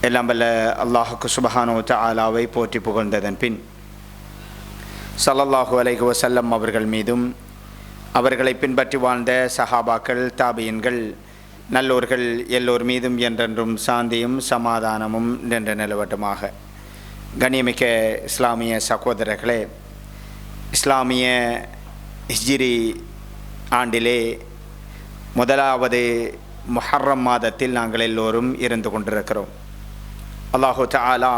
எல்லாம் வல்ல அல்லாஹுக்கு சுப்ஹானஹு வ தஆலாவை போற்றி புகழ்ந்ததன் பின் ஸல்லல்லாஹு அலைஹி வஸல்லம் அவர்கள் மீதும் அவர்களை பின்பற்றி வாழ்ந்த சஹாபாக்கள், தாபியன்கள், நல்லோர்கள் எல்லோர் மீதும் என்றென்றும் சாந்தியும் சமாதானமும் நின்று நிலவட்டுமாக. கண்ணியமிக்க இஸ்லாமிய சகோதரர்களே, இஸ்லாமிய ஹிஜ்ரி ஆண்டிலே முதலாவது முஹர்ரம் மாதத்தில் நாங்கள் எல்லோரும் இருந்து கொண்டிருக்கிறோம். அல்லாஹு தஆலா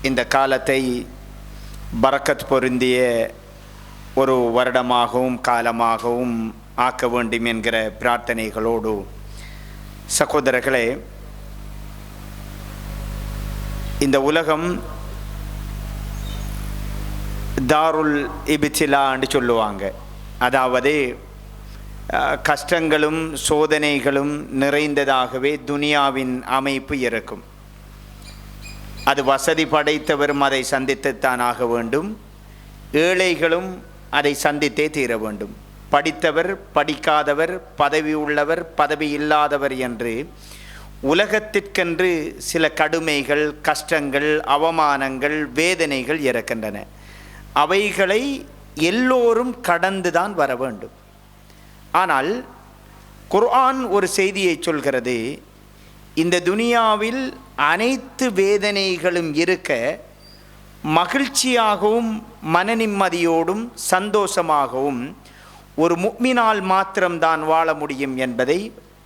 இந்த காலத்தை பரக்கத் பொருந்திய ஒரு வருடமாகவும் காலமாகவும் ஆக்க வேண்டும் என்கிற பிரார்த்தனைகளோடு, சகோதரர்களே, இந்த உலகம் தாருல் இப்திலா என்று சொல்லுவாங்க. அதாவது கஷ்டங்களும் சோதனைகளும் நிறைந்ததாகவே துனியாவின் அமைப்பு இருக்கும். அது வசதி படைத்தவரும் அதை சந்தித்துத்தான் ஆக வேண்டும், ஏழைகளும் அதை சந்தித்தே தீர வேண்டும். படித்தவர், படிக்காதவர், பதவி உள்ளவர், பதவி இல்லாதவர் என்று உலகத்திற்கென்று சில கடுமைகள், கஷ்டங்கள், அவமானங்கள், வேதனைகள் இருக்கின்றன. அவைகளை எல்லோரும் கடந்துதான் வர வேண்டும். ஆனால் குர்ஆன் ஒரு செய்தியை சொல்கிறது, இந்த துனியாவில் அனைத்து வேதனைகளும் இருக்க மகிழ்ச்சியாகவும் மன நிம்மதியோடும் சந்தோஷமாகவும் ஒரு முஃமினால் மாத்திரம்தான் வாழ முடியும் என்பதை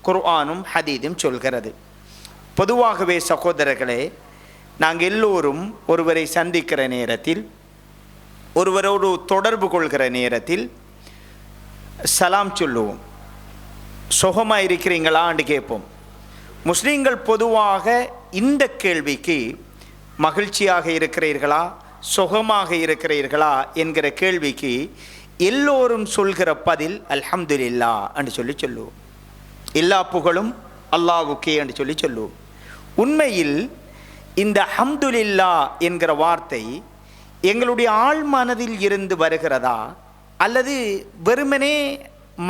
குர்ஆனும் ஹதீஸும் சொல்கிறது. பொதுவாகவே சகோதரர்களே, நாங்கள் எல்லோரும் ஒருவரை சந்திக்கிற நேரத்தில், ஒருவரோடு தொடர்பு கொள்கிற நேரத்தில் சலாம் சொல்லுவோம். சுகமாக இருக்கிறீங்களான்னு கேட்போம். முஸ்லீம்கள் பொதுவாக இந்த கேள்விக்கு மகிழ்ச்சியாக இருக்கிறீர்களா, சுகமாக இருக்கிறீர்களா என்கிற கேள்விக்கு எல்லோரும் சொல்கிற பதில் அல்ஹம்துலில்லாஹ் என்று சொல்லுவோம். எல்லா புகழும் அல்லாஹ்வுக்கே என்று சொல்லுவோம். உண்மையில் இந்த அல்ஹம்துலில்லாஹ் என்கிற வார்த்தை எங்களுடைய ஆழ் மனதில் இருந்து வருகிறதா, அல்லது வெறுமனே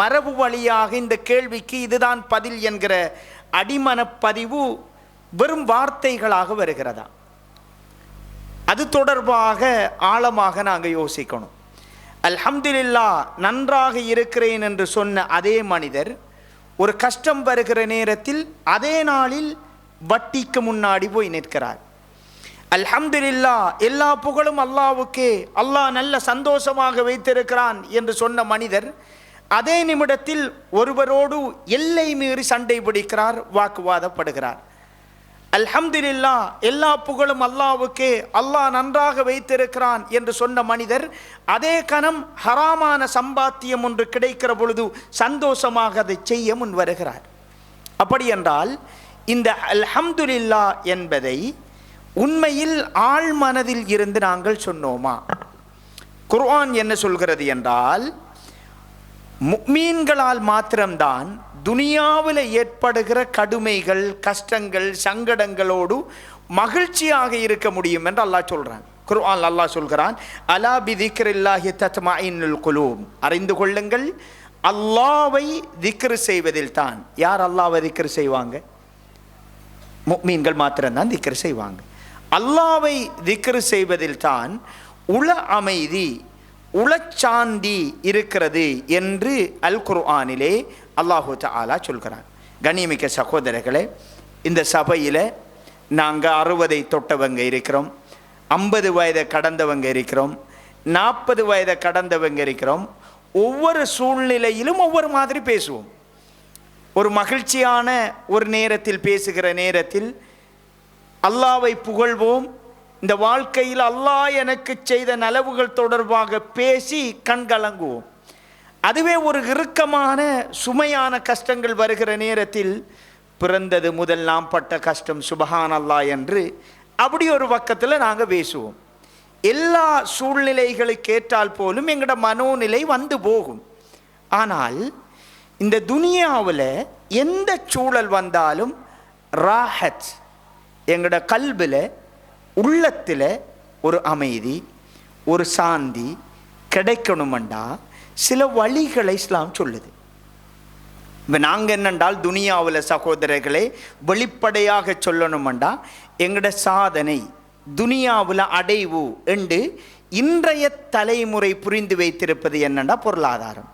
மரபு வழியாக இந்த கேள்விக்கு இதுதான் பதில் என்கிற அடிமனப்பதிவு வெறும் வார்த்தைகளாக வருகிறதா? அது தொடர்பாக ஆழமாக நாங்கள் யோசிக்கணும். அல்ஹம்துலில்லாஹ் நன்றாக இருக்கிறேன் என்று சொன்ன அதே மனிதர் ஒரு கஷ்டம் வருகிற நேரத்தில் அதே நாளில் வட்டிக்கு முன்னாடி போய் நிற்கிறார். அல்ஹம்துலில்லாஹ் எல்லா புகழும் அல்லாஹ்வுக்கே, அல்லாஹ் நல்ல சந்தோஷமாக வைத்திருக்கிறான் என்று சொன்ன மனிதர் அதே நிமிடத்தில் ஒருவரோடு எல்லை மீறி சண்டை பிடிக்கிறார், வாக்குவாதப்படுகிறார். அல்ஹம்துலில்லாஹ் எல்லா புகழும் அல்லாஹ்வுக்கே, அல்லாஹ் நன்றாக வைத்திருக்கிறான் என்று சொன்ன மனிதர் அதே கணம் ஹராமான சம்பாத்தியம் ஒன்று கிடைக்கிற பொழுது சந்தோஷமாக அதை செய்ய முன் வருகிறார். அப்படி என்றால் இந்த அல்ஹம்துலில்லாஹ் என்பதை உண்மையில் ஆழ் மனதில் இருந்து நாங்கள் சொன்னோமா? குர்ஆன் என்ன சொல்கிறது என்றால், முஃமின்களால் மாத்திரம்தான் துனியாவில் ஏற்படுகிற கடுமைகள், கஷ்டங்கள், சங்கடங்களோடு மகிழ்ச்சியாக இருக்க முடியும் என்று அல்லாஹ் சொல்கிறான். குர்ஆன் அல்லாஹ் சொல்கிறான், அலா பிதிக்ரில்லாஹி தத்மஇன்னுல் குலூப், அறிந்து கொள்ளுங்கள், அல்லாஹ்வை திக்ர் செய்வதில் தான். யார் அல்லாஹ்வை திக்ர் செய்வாங்க? முஃமின்கள் மாத்திரம்தான் திக்ர் செய்வாங்க. அல்லாஹ்வை திக்ர் செய்வதில் தான் உள அமைதி, உளச்சாந்தி இருக்கிறது என்று அல் குர்ஆனிலே அல்லாஹு தஆலா சொல்கிறான். கண்ணியமிக்க சகோதரர்களே, இந்த சபையில் நாங்கள் 60 தொட்டவங்க இருக்கிறோம், 50 வயதை கடந்தவங்க இருக்கிறோம், 40 வயதை கடந்தவங்க இருக்கிறோம். ஒவ்வொரு சூழ்நிலையிலும் ஒவ்வொரு மாதிரி பேசுவோம். ஒரு மகிழ்ச்சியான ஒரு நேரத்தில் பேசுகிற நேரத்தில் அல்லாஹ்வை புகழ்வோம். இந்த வாழ்க்கையில் அல்லாஹ் எனக்கு செய்த நலவுகள் தொடர்பாக பேசி கண்கலங்குவோம். அதுவே ஒரு இறுக்கமான சுமையான கஷ்டங்கள் வருகிற நேரத்தில் பிறந்தது முதல் நாம் பட்ட கஷ்டம் சுபஹான் அல்லாஹ் என்று அப்படி ஒரு பக்கத்தில் நாங்கள் பேசுவோம். எல்லா சூழ்நிலைகளுக்கு ஏற்றால் போலும் எங்களோட மனோநிலை வந்து போகும். ஆனால் இந்த துனியாவில் எந்த சூழல் வந்தாலும் ராஹத், எங்களோட கல்பில், உள்ளத்தில் ஒரு அமைதி, ஒரு சாந்தி கிடைக்கணுமெண்டா சில வழிகளை இஸ்லாம் சொல்லுது. இப்போ நாங்கள் என்னென்றால் துனியாவில் சகோதரர்களே வெளிப்படையாக சொல்லணுமெண்டா எங்களோட சாதனை துனியாவில் அடைவு என்று இன்றைய தலைமுறை புரிந்து வைத்திருப்பது என்னென்னா பொருளாதாரம்.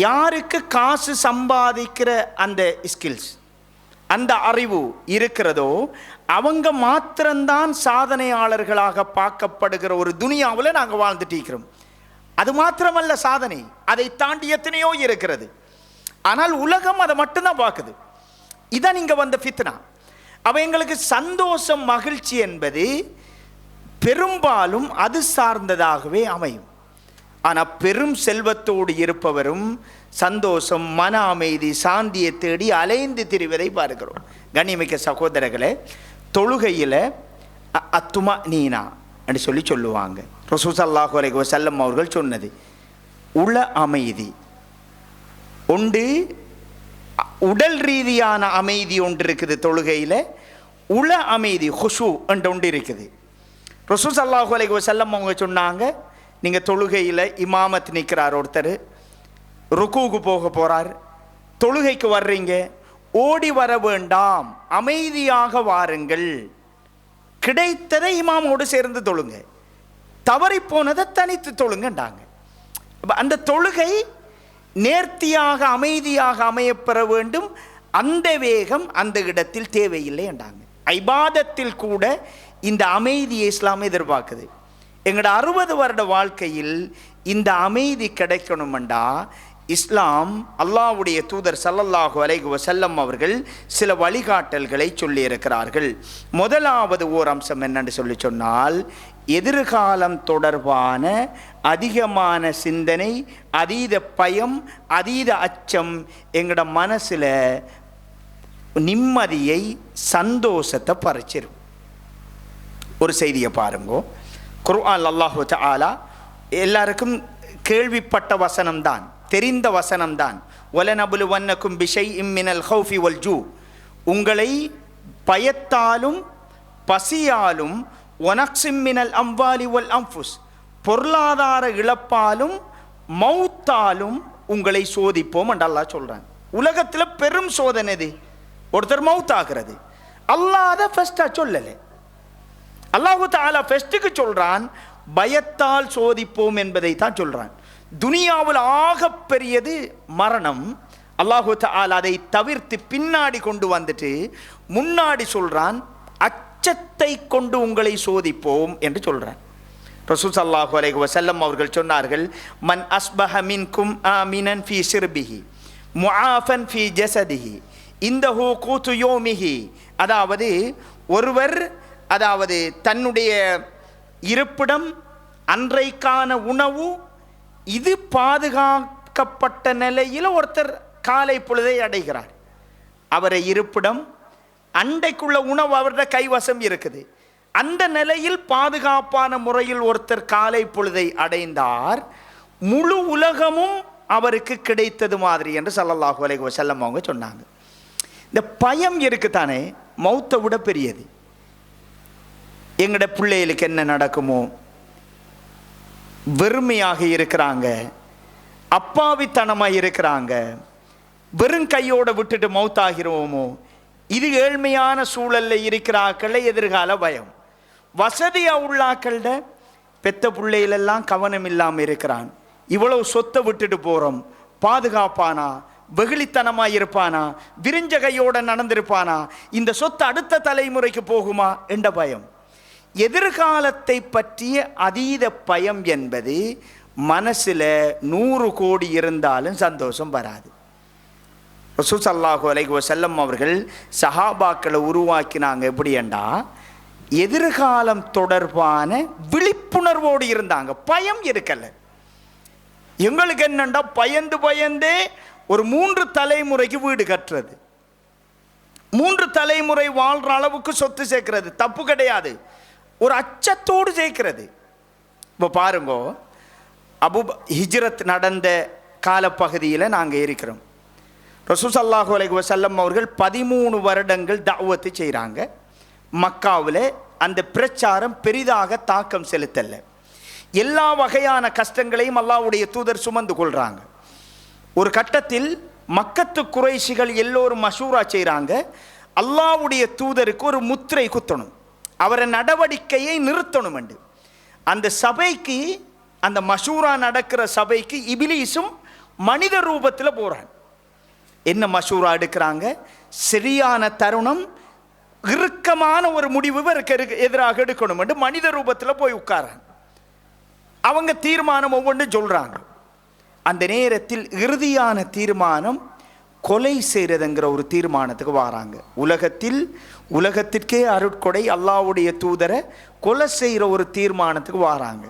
யாருக்கு காசு சம்பாதிக்கிற அந்த ஸ்கில்ஸ் அந்த அறிவு இருக்கிறதோ அவங்க மாத்திரம்தான் சாதனையாளர்களாக பார்க்கப்படுகிற ஒரு துனியாவில் நாங்கள் வாழ்ந்துட்டு இருக்கிறோம். அது மாத்திரமல்ல சாதனை, அதை தாண்டி எத்தனையோ இருக்கிறது. ஆனால் உலகம் அதை மட்டும்தான் பார்க்குது. இதான் இங்கே வந்த ஃபித்னா. அவ எங்களுக்கு சந்தோஷம் மகிழ்ச்சி என்பது பெரும்பாலும் அது சார்ந்ததாகவே அமையும். ஆனால் பெரும் செல்வத்தோடு இருப்பவரும் சந்தோஷம் மன அமைதி சாந்தியை தேடி அலைந்து திரிவதை பார்க்கிறோம். கண்ணியமிக்க சகோதரர்களே, தொழுகையில் அத்துமா நீனா என்று சொல்லுவாங்க. ரசூல் ஸல்லல்லாஹு அலைஹி வஸல்லம் அவர்கள் சொன்னது உள அமைதி உண்டு, உடல் ரீதியான அமைதி ஒன்று இருக்குது தொழுகையில், உள அமைதி ஹுஷு என்று ஒன்று இருக்குது. ரசூல் ஸல்லல்லாஹு அலைஹி வஸல்லம் அவங்க சொன்னாங்க, நீங்கள் தொழுகையில் இமாமத் நிற்கிறார், ஒருத்தர் ருக்குவுக்கு போக போகிறார், தொழுகைக்கு வர்றீங்க, ஓடி வர வேண்டாம், அமைதியாக வாருங்கள், கிடைத்ததை இமாமோடு சேர்ந்து தொழுங்க, தவறி போனதை தனித்து தொழுங்கண்டாங்க. அந்த தொழுகை நேர்த்தியாக அமைதியாக அமையப்பெற வேண்டும். அந்த வேகம் அந்த இடத்தில் தேவையில்லை என்றாங்க. இபாதத்தில் கூட இந்த அமைதியை இஸ்லாம் எதிர்பார்க்குது. எங்களோட 60 வருட வாழ்க்கையில் இந்த அமைதி கிடைக்கணுமெண்டா இஸ்லாம் அல்லாஹ்வுடைய தூதர் ஸல்லல்லாஹு அலைஹி வஸல்லம் அவர்கள் சில வழிகாட்டல்களை சொல்லியிருக்கிறார்கள். முதலாவது ஓர் அம்சம் என்னென்று சொன்னால், எதிர்காலம் தொடர்பான அதிகமான சிந்தனை, அதீத பயம், அதீத அச்சம் எங்களோட மனசில் நிம்மதியை சந்தோஷத்தை பறிச்சிரும். ஒரு செய்தியை பாருங்கோ. குர்ஆன் அல்லாஹு தஆலா எல்லாருக்கும் கேள்விப்பட்ட வசனம்தான், தெரிந்த வசனம்தான். வலனபுலுவன்னக்கும் பிஷைஇம் மினல் ஹௌஃபி வல் ஜூ, உங்களை பயத்தாலும் பசியாலும், வனக்ஸிம் மினல் அம்வாலி வல் அன்ஃபுஸ், பொருளாதார இழப்பாலும் மௌத்தாலும் உங்களை சோதிப்போம் என்று அல்லாஹ் சொல்கிறான். உலகத்தில் பெரும் சோதனை இது, ஒருத்தர் மௌத்தாகிறது. அல்லாஹ் அதை ஃபஸ்ட்டாக சொல்லலை. அல்லாஹு தஆலா ஃபஸ்ட்டுக்கு சொல்கிறான், பயத்தால் சோதிப்போம் என்பதை தான் சொல்கிறான். துனியாவில் ஆகப்பெரியது மரணம். அல்லாஹு தஆலா அதை தவிர்த்து பின்னாடி கொண்டு வந்துட்டு முன்னாடி சொல்கிறான், அச்சத்தை கொண்டு உங்களை சோதிப்போம் என்று சொல்கிறான். ரசூல் ஸல்லல்லாஹு அலைஹி வஸல்லம் அவர்கள் சொன்னார்கள், மன் அஸ்பஹ மின்கும் ஆமினன் ஃபீ சிர்பிஹி முஆஃபன் ஃபீ ஜஸதிஹி இந்தஹு கூத்து யோமிஹி, அதாவது ஒருவர் தன்னுடைய இருப்பிடம், அன்றைக்கான உணவு, இது பாதுகாக்கப்பட்ட நிலையில் ஒருத்தர் காலை பொழுதை அடைகிறார். அவரை இருப்பிடம், அண்டைக்குள்ள உணவு அவருடைய கைவசம் இருக்குது. அந்த நிலையில் பாதுகாப்பான முறையில் ஒருத்தர் காலை பொழுதை அடைந்தார், முழு உலகமும் அவருக்கு கிடைத்தது மாதிரி என்று ஸல்லல்லாஹு அலைஹி வஸல்லம் அவங்க சொன்னாங்க. இந்த பயம் இருக்குத்தானே மௌத்தை விட பெரியது. எங்களோட பிள்ளைகளுக்கு என்ன நடக்குமோ, வெறுமையாக இருக்கிறாங்க, அப்பாவித்தனமாக இருக்கிறாங்க, வெறும் கையோடு விட்டுட்டு மௌத்தாகிறோமோ, இது ஏழ்மையான சூழலில் இருக்கிறாக்கள எதிர்கால பயம். வசதியாக உள்ளாக்கள்ட பெத்த பிள்ளைகளெல்லாம் கவனம் இல்லாமல் இருக்கிறான், இவ்வளவு சொத்தை விட்டுட்டு போகிறோம், பாதுகாப்பானா, வெகுளித்தனமாக இருப்பானா, விரிஞ்ச கையோடு நடந்திருப்பானா, இந்த சொத்து அடுத்த தலைமுறைக்கு போகுமா என்ற பயம். எதிர்காலத்தை பற்றிய அதீத பயம் என்பது மனசில் 100 கோடி இருந்தாலும் சந்தோஷம் வராது. ரசூல் ஸல்லல்லாஹு அலைஹி வஸல்லம் அவர்கள் சஹாபாக்களை உருவாக்கினாங்க. எப்படி என்றா, எதிர்காலம் தொடர்பான விழிப்புணர்வோடு இருந்தாங்க, பயம் இருக்கல. எங்களுக்கு என்னண்டா பயந்து பயந்தே ஒரு 3 தலைமுறைக்கு வீடு கட்டுறது, 3 தலைமுறை வாழ்கிற அளவுக்கு சொத்து சேர்க்கிறது தப்பு கிடையாது, ஒரு அச்சத்தோடு சேர்க்கிறது. இப்போ பாருங்க, ஹிஜ்ரத் நடந்த காலப்பகுதியில் நாங்கள் இருக்கிறோம். ரசூல் ஸல்லல்லாஹு அலைஹி வஸல்லம் அவர்கள் 13 வருடங்கள் தஅவத் செய்கிறாங்க. மக்காவில் அந்த பிரச்சாரம் பெரிதாக தாக்கம் செலுத்தலை. எல்லா வகையான கஷ்டங்களையும் அல்லாஹ்வுடைய தூதர் சுமந்து கொள்கிறாங்க. ஒரு கட்டத்தில் மக்கத்து குறைஷிகள் எல்லோரும் மஷூரா செய்கிறாங்க, அல்லாஹ்வுடைய தூதருக்கு ஒரு முத்திரை குத்தணும், அவரை நடவடிக்கையை நிறுத்தணும் என்று. அந்த சபைக்கு, அந்த மஷூரா நடக்கிற சபைக்கு இபிலீஸும் மனித ரூபத்தில் போகிறான். என்ன மஷூரா எடுக்கிறாங்க? சரியான தருணம், இறுக்கமான ஒரு முடிவு எதிராக எடுக்கணும் என்று மனித ரூபத்தில் போய் உட்காராங்க. அவங்க தீர்மானம் ஒவ்வொன்றும் சொல்கிறாங்க. அந்த நேரத்தில் இறுதியான தீர்மானம் கொலை செய்கிறதுங்கிற ஒரு தீர்மானத்துக்கு வராங்க. உலகத்திற்கே அருட்கொடை அல்லாஹ்வுடைய தூதரை கொலை செய்கிற ஒரு தீர்மானத்துக்கு வராங்க.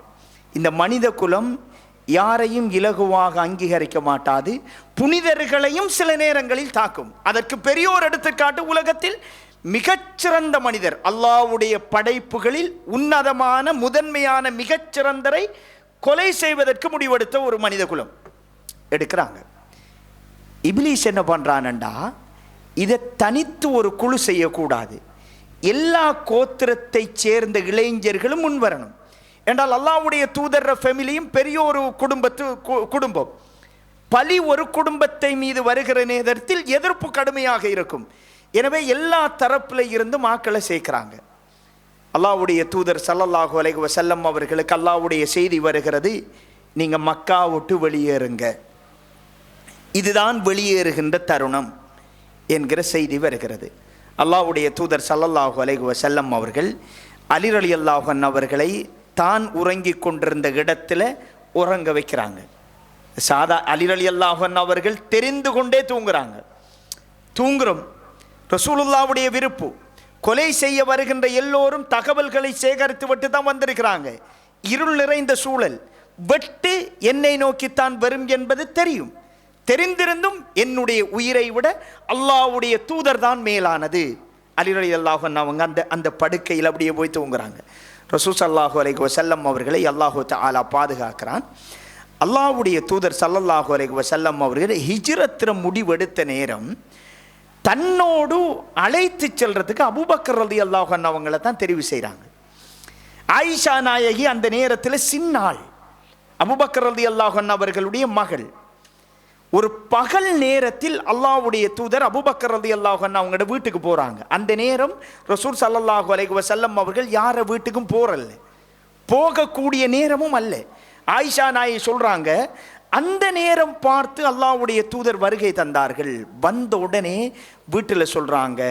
இந்த மனித குலம் யாரையும் இலகுவாக அங்கீகரிக்க மாட்டாது, புனிதர்களையும் சில நேரங்களில் தாக்கும். அதற்கு பெரியோர் எடுத்துக்காட்டு, உலகத்தில் மிகச்சிறந்த மனிதர், அல்லாஹ்வுடைய படைப்புகளில் உன்னதமான முதன்மையான மிகச்சிறந்தரை கொலை செய்வதற்கு முடிவெடுத்த ஒரு மனித குலம் எடுக்கிறாங்க. இப்லீஸ் என்ன பண்ணுறான்டா, இதை தனித்து ஒரு குழு செய்யக்கூடாது, எல்லா கோத்திரத்தை சேர்ந்த இளைஞர்களும் முன்வரணும். என்றால் அல்லாஹ்வுடைய தூதர் ஃபேமிலியும் பெரிய ஒரு குடும்பம், பலி ஒரு குடும்பத்தை மீது வருகிற நேரத்தில் எதிர்ப்பு கடுமையாக இருக்கும். எனவே எல்லா தரப்பில் இருந்து மாக்களை சேர்க்கிறாங்க. அல்லாஹ்வுடைய தூதர் ஸல்லல்லாஹு அலைஹி வஸல்லம் அவர்களுக்கு அல்லாஹ்வுடைய செய்தி வருகிறது, நீங்கள் மக்கா விட்டு வெளியேறுங்க, இதுதான் வெளியேறுகின்ற தருணம் என்கிற செய்தி வருகிறது. அல்லாஹ்வுடைய தூதர் ஸல்லல்லாஹு அலைஹி வஸல்லம் அவர்கள் அலி ரலியல்லாஹு அன்ஹு அவர்களை தான் உறங்கி கொண்டிருந்த இடத்துல உறங்க வைக்கிறாங்க. அலி ரலியல்லாஹு அன்ஹு அவர்கள் தெரிந்து கொண்டே தூங்குறோம். ரசூலுல்லாஹ்வுடைய விருப்பு, கொலை செய்ய வருகின்ற எல்லோரும் தகவல்களை சேகரித்து விட்டு தான் வந்திருக்கிறாங்க. இருள் நிறைந்த சூழல், வெட்டு என்னை நோக்கித்தான் வரும் என்பது தெரிந்திருந்தும் என்னுடைய உயிரை விட அல்லாஹ்வுடைய தூதர் தான் மேலானது. அலி ரலியல்லாஹு அன்ஹு அவங்க அந்த படுக்கையில் அப்படியே போய் தூங்குறாங்க. ரசூல் ஸல்லல்லாஹு அலைஹி வஸல்லம் அவர்களை அல்லாஹு தஆலா பாதுகாக்கிறான். அல்லாஹ்வுடைய தூதர் ஸல்லல்லாஹு அலைஹி வஸல்லம் அவர்கள் ஹிஜ்ரத் முடிவெடுத்த நேரம் தன்னோடு அழைத்து செல்றதுக்கு அபூபக்கர் ரலியல்லாஹு அன்ஹு அவங்களை தான் தெரிவு செய்கிறாங்க. ஆயிஷா நாயகி அந்த நேரத்தில் சின்னாள், அபூபக்கர் ரலியல்லாஹு அன்ஹு அவர்களுடைய மகள். ஒரு பகல் நேரத்தில் அல்லாஹ்வுடைய தூதர் அபூபக்கர் ரலியல்லாஹு அன்ஹு அவங்களோட வீட்டுக்கு போகிறாங்க. அந்த நேரம் ரசூல் ஸல்லல்லாஹு அலைஹி வஸல்லம் அவர்கள் யார வீட்டுக்கும் போகக்கூடிய நேரமும் அல்ல. ஆயிஷா நாயகி சொல்கிறாங்க, அந்த நேரம் பார்த்து அல்லாஹ்வுடைய தூதர் வருகை தந்தார்கள். வந்த உடனே வீட்டில் சொல்கிறாங்க,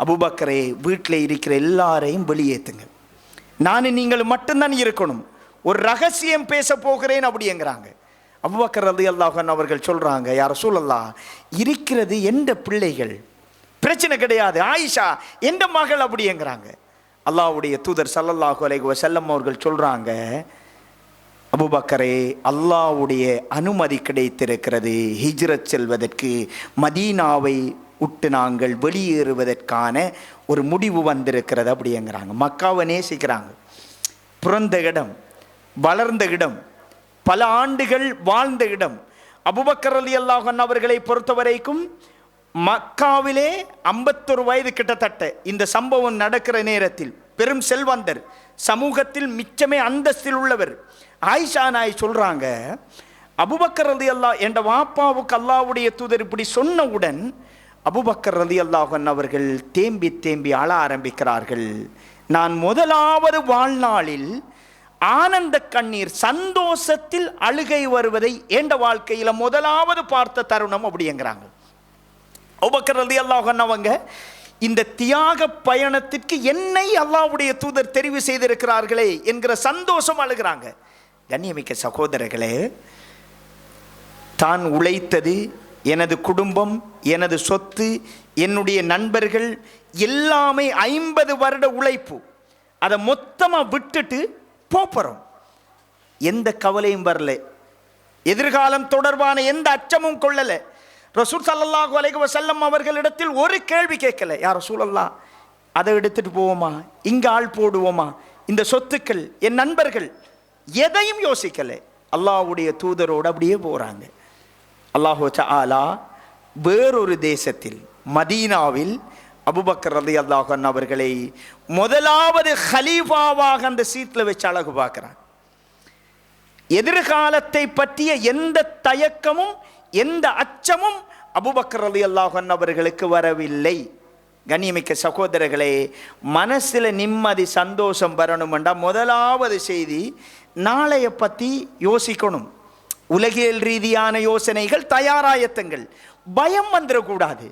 அபூபக்கரே வீட்டில் இருக்கிற எல்லாரையும் வெளியேற்றுங்க, நான் நீங்கள் மட்டும்தான் இருக்கணும், ஒரு ரகசியம் பேச போகிறேன் அப்படிங்கிறாங்க. அபூபக்கர் ரலியல்லாஹு அன்ஹு அவர்கள் சொல்கிறாங்க, யா ரசூலல்லாஹ், இருக்கிறது எந்த பிள்ளைகள், பிரச்சனை கிடையாது, ஆயிஷா எந்த மகள் அப்படிங்கிறாங்க. அல்லாஹ்வுடைய தூதர் ஸல்லல்லாஹு அலைஹி வஸல்லம் அவர்கள் சொல்கிறாங்க, அபூபக்கரே அல்லாஹ்வுடைய அனுமதி கிடைத்திருக்கிறது, ஹிஜ்ரத் செல்வதற்கு, மதீனாவை விட்டு நாங்கள் வெளியேறுவதற்கான ஒரு முடிவு வந்திருக்கிறது அப்படிங்கிறாங்க. மக்காவை நேசிக்கிறாங்க, பிறந்த இடம், வளர்ந்த இடம், பல ஆண்டுகள் வாழ்ந்த இடம். அபூபக்கர் ரலியல்லாஹு அன்ஹு அவர்களை பொறுத்த வரைக்கும் மக்காவிலே 51 வயது கிட்டத்தட்ட இந்த சம்பவம் நடக்கிற நேரத்தில் பெரும் செல்வந்தர், சமூகத்தில் மிச்சமே அந்தஸ்தில் உள்ளவர். ஆயிஷா நாய் சொல்றாங்க, அபூபக்கர் ரலியல்லாஹு என்ற வாப்பாவுக்கு அல்லாஹ்வுடைய தூதர் இப்படி சொன்னவுடன் அபூபக்கர் ரலியல்லாஹு அன்ஹு அவர்கள் தேம்பி தேம்பி அழ ஆரம்பிக்கிறார்கள். நான் முதலாவது வாழ்நாளில் ஆனந்த கண்ணீர், சந்தோஷத்தில் அழுகை வருவதை என்ற வாழ்க்கையில் முதலாவது பார்த்த தருணம் அப்படிங்கிறாங்க. அபூபக்கர் ரலியல்லாஹு அன்ஹு அவங்க இந்த தியாக பயணத்திற்கு என்னை அல்லாஹ்வுடைய தூதர் தெரிவு செய்திருக்கிறார்களே என்கிற சந்தோஷம் அழுகிறாங்க. கண்ணியமிக்க சகோதரர்களே, தான் உழைத்தது, எனது குடும்பம், எனது சொத்து, என்னுடைய நண்பர்கள் எல்லாமே 50 வருட உழைப்பு, அதை மொத்தமாக விட்டுட்டு போறோம். எந்த கவலையும் வரல, எதிர்காலம் தொடர்பான எந்த அச்சமும் கொள்ளல. ரசூல் ஸல்லல்லாஹு அலைஹி வஸல்லம் அவர்களிடத்தில் ஒரு கேள்வி கேட்கல, யா ரசூலல்லாஹ் அதை எடுத்துட்டு போவோமா, இங்க ஆள் போடுவோமா, இந்த சொத்துக்கள், என் நண்பர்கள், எதையும் யோசிக்கல. அல்லாஹ்வுடைய தூதரோடு அப்படியே போறாங்க. அல்லாஹு தஆலா வேறொரு தேசத்தில் மதீனாவில் அபூபக்கர் ரலியல்லாஹு அன்ஹு அவர்களை முதலாவது ஹலீஃபாவாக அந்த சீட்டில் வச்சு அழகு பார்க்கிறான். எதிர்காலத்தை பற்றிய எந்த தயக்கமும் எந்த அச்சமும் அபூபக்கர் ரலியல்லாஹு அன்ஹு அவர்களுக்கு வரவில்லை. கண்ணியமிக்க சகோதரர்களே, மனசில் நிம்மதி சந்தோஷம் வரணுமெண்டா முதலாவது செய்தி நாளைய பற்றி யோசிக்கணும். உலகியல் ரீதியான யோசனைகள், தயாராயத்தங்கள், பயம் வந்துடக்கூடாது.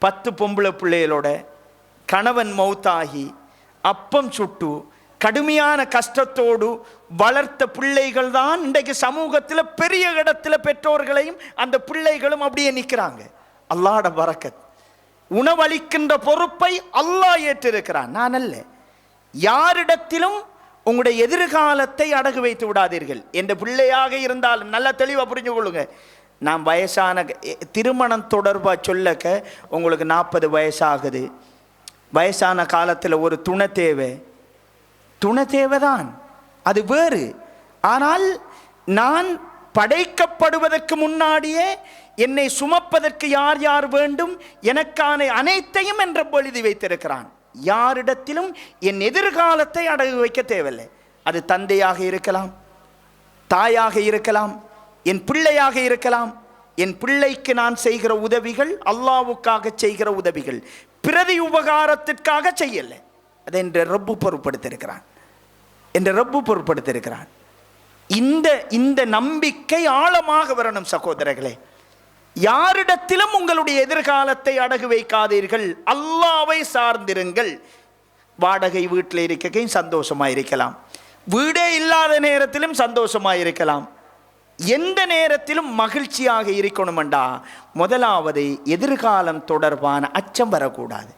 10 பொம்பளை பிள்ளைகளோட கணவன் மௌத்தாகி அப்பம் சுட்டு கடுமையான கஷ்டத்தோடு வளர்த்த பிள்ளைகள் தான் இன்றைக்கு சமூகத்தில் பெரிய இடத்துல பெற்றோர்களையும் அந்த பிள்ளைகளும் அப்படியே நிற்கிறாங்க. அல்லாஹ்வுடைய பரக்கத். உணவளிக்கின்ற பொறுப்பை அல்லாஹ் ஏற்றிருக்கிறான், நான் அல்ல. யாரிடத்திலும் உங்களுடைய எதிர்காலத்தை அடகு வைத்து விடாதீர்கள். என்ற பிள்ளையாக இருந்தாலும் நல்லா தெளிவாக புரிஞ்சு கொள்ளுங்க. நான் வயசான திருமணம் தொடர்பாக சொல்லக்க உங்களுக்கு 40 வயசாகுது. வயசான காலத்தில் ஒரு துணை தேவை, துணை தேவைதான், அது வேறு. ஆனால் நான் படைக்கப்படுவதற்கு முன்னாடியே என்னை சுமப்பதற்கு யார் யார் வேண்டும், எனக்கான அனைத்தையும் என்ற எழுதி வைத்திருக்கிறான். யாரிடத்திலும் என் எதிர்காலத்தை அடகு வைக்க தேவையில்லை. அது தந்தையாக இருக்கலாம், தாயாக இருக்கலாம், என் பிள்ளையாக இருக்கலாம். என் பிள்ளைக்கு நான் செய்கிற உதவிகள் அல்லாஹ்வுக்காக செய்கிற உதவிகள், பிரதி உபகாரத்திற்காக செய்யலை. அதை என்ற ரப்பு பொறுப்படுத்திருக்கிறான், என்ற ரப்பு பொறுப்படுத்திருக்கிறான். இந்த நம்பிக்கை ஆழமாக வரணும் சகோதரர்களே. யாரிடத்திலும் உங்களுடைய எதிர்காலத்தை அடகு வைக்காதீர்கள், அல்லாஹ்வை சார்ந்திருங்கள். வாடகை வீட்டில் இருக்கையும் சந்தோஷமாக இருக்கலாம், வீடே இல்லாத நேரத்திலும் சந்தோஷமாக இருக்கலாம். எந்த நேரத்திலும் மகிழ்ச்சியாக இருக்கணுமெண்டா முதலாவது எதிர்காலம் தொடர்பான அச்சம் வரக்கூடாது.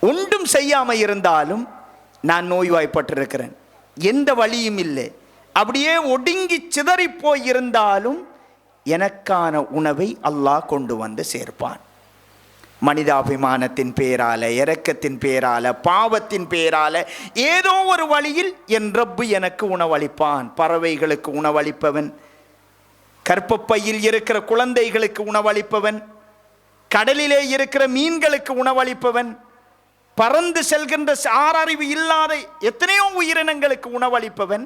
ஒன்றும் செய்யாமல் இருந்தாலும் நான் நோய்வாய்ப்பட்டிருக்கிறேன், எந்த வழியும் இல்லை, அப்படியே ஒடுங்கி சிதறி போய் இருந்தாலும் எனக்கான உணவை அல்லாஹ் கொண்டு வந்து சேர்ப்பான். மனிதாபிமானத்தின் பேரால, இரக்கத்தின் பேரால, பாவத்தின் பேரால ஏதோ ஒரு வழியில் என் ரப்பு எனக்கு உணவளிப்பான். பறவைகளுக்கு உணவளிப்பவன், கற்பப்பையில் இருக்கிற குழந்தைகளுக்கு உணவளிப்பவன், கடலிலே இருக்கிற மீன்களுக்கு உணவளிப்பவன், பறந்து செல்கின்ற ஆறறிவு இல்லாத எத்தனையோ உயிரினங்களுக்கு உணவளிப்பவன்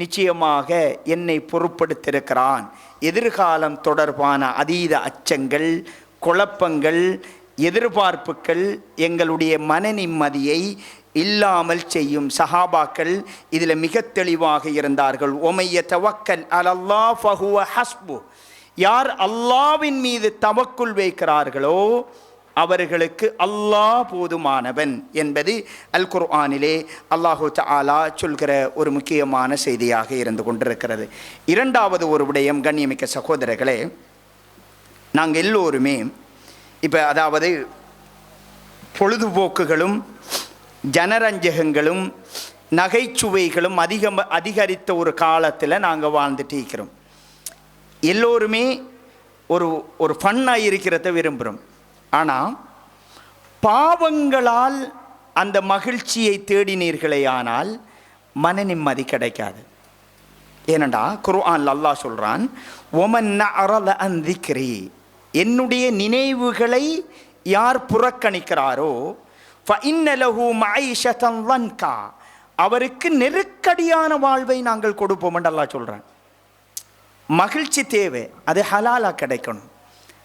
நிச்சயமாக என்னை பொறுப்படுத்திருக்கிறான். எதிர்காலம் தொடர்பான அதீத அச்சங்கள், குழப்பங்கள், எதிர்பார்ப்புகள் எங்களுடைய மன நிம்மதியை இல்லாமல் செய்யும். சஹாபாக்கள் இதில் மிக தெளிவாக இருந்தார்கள். ஒமைய தவக்கல் அலல்லாஹ் ஃபஹுவ ஹஸ்பு. யார் அல்லாஹ்வின் மீது தவக்குல் வைக்கிறார்களோ அவர்களுக்கு அல்லாஹ் போதுமானவன் என்பது அல் குர்ஆனிலே அல்லாஹு தஆலா சொல்கிற ஒரு முக்கியமான செய்தியாக இருந்து கொண்டிருக்கிறது. இரண்டாவது ஒரு விடயம், கண்ணியமிக்க சகோதரர்களே, நாங்கள் எல்லோருமே இப்போ அதாவது பொழுதுபோக்குகளும் ஜனரஞ்சகங்களும் நகைச்சுவைகளும் அதிகரித்த ஒரு காலத்தில் நாங்கள் வாழ்ந்துட்டு இருக்கிறோம். எல்லோருமே ஒரு ஃபன்னாக இருக்கிறத விரும்புகிறோம். ஆனால் பாவங்களால் அந்த மகிழ்ச்சியை தேடினீர்களே ஆனால் மன நிம்மதி கிடைக்காது. ஏனண்டா குர்ஆன்ல அல்லாஹ் சொல்கிறான், ஒமன் அறல அந்திக்ரி, என்னுடைய நினைவுகளை யார் புறக்கணிக்கிறாரோ ஃபஇன்னலஹு மஈஷதன் லன்கா, அவருக்கு நெருக்கடியான வாழ்வை நாங்கள் கொடுப்போம் என்று அல்லாஹ் சொல்கிறான். மகிழ்ச்சி தேவை, அது ஹலாலாக கிடைக்கணும்.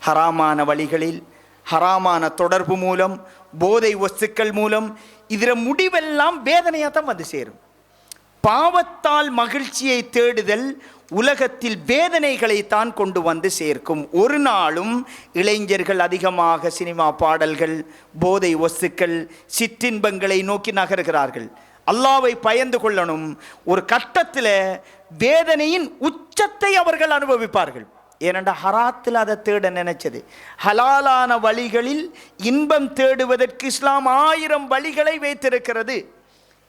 ஹராமான வழிகளில், ஹராமான தொடர்பு மூலம், போதை வஸ்துக்கள் மூலம் இதில் முடிவெல்லாம் வேதனையாக தான் வந்து சேரும். பாவத்தால் மகிழ்ச்சியை தேடுதல் உலகத்தில் வேதனைகளை தான் கொண்டு வந்து சேர்க்கும். ஒரு நாளும் இளைஞர்கள் அதிகமாக சினிமா பாடல்கள், போதை வஸ்துக்கள், சிற்றின்பங்களை நோக்கி நகர்கிறார்கள். அல்லாஹ்வை பயந்து கொள்ளணும். ஒரு கட்டத்தில் வேதனையின் உச்சத்தை அவர்கள் அனுபவிப்பார்கள். ஏனென்றால் ஹராத்தில் அதை தேட நினைச்சது. ஹலாலான வழிகளில் இன்பம் தேடுவதற்கு இஸ்லாம் 1000 வழிகளை வைத்திருக்கிறது.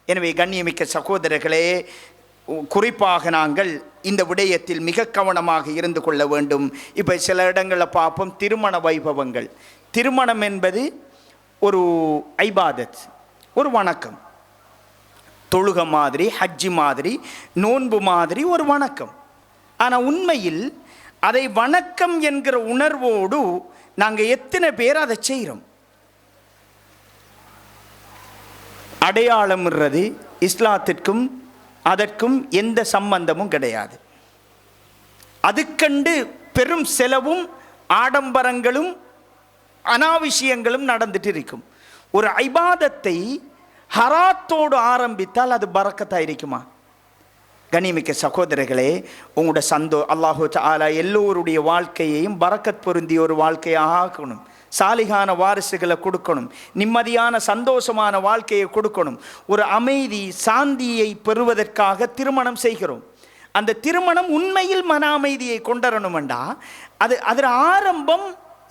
எனவே கண்ணியமிக்க சகோதரர்களே, குறிப்பாக நாங்கள் இந்த விடயத்தில் மிக கவனமாக இருந்து கொள்ள வேண்டும். இப்போ சில இடங்களில் பார்ப்போம், திருமண வைபவங்கள். திருமணம் என்பது ஒரு ஐபாதத், ஒரு வணக்கம். தொழுக மாதிரி, ஹஜ்ஜி மாதிரி, நோன்பு மாதிரி ஒரு வணக்கம். ஆனால் உண்மையில் அதை வணக்கம் என்கிற உணர்வோடு நாங்கள் எத்தனை பேர் அதை செய்கிறோம்? அடையாளம்ன்றது இஸ்லாத்திற்கும் அதற்கும் எந்த சம்பந்தமும் கிடையாது. அதுக்கண்டு பெரும் செலவும் ஆடம்பரங்களும் அனாவசியங்களும் நடந்துட்டு இருக்கும். ஒரு இபாதத்தை ஹராத்தோடு ஆரம்பித்தால் அது பரக்கத்தாக இருக்குமா? கண்ணியமிக்க சகோதரர்களே, உங்களோட அல்லாஹு தஆலா எல்லோருடைய வாழ்க்கையையும் பரக்கத் பொருந்திய ஒரு வாழ்க்கையாக ஆக்கணும். சாலிகான வாரிசுகளை கொடுக்கணும், நிம்மதியான சந்தோஷமான வாழ்க்கையை கொடுக்கணும். ஒரு அமைதி சாந்தியை பெறுவதற்காக திருமணம் செய்கிறோம். அந்த திருமணம் உண்மையில் மன அமைதியை கொண்டரணுமெண்டா அதில் ஆரம்பம்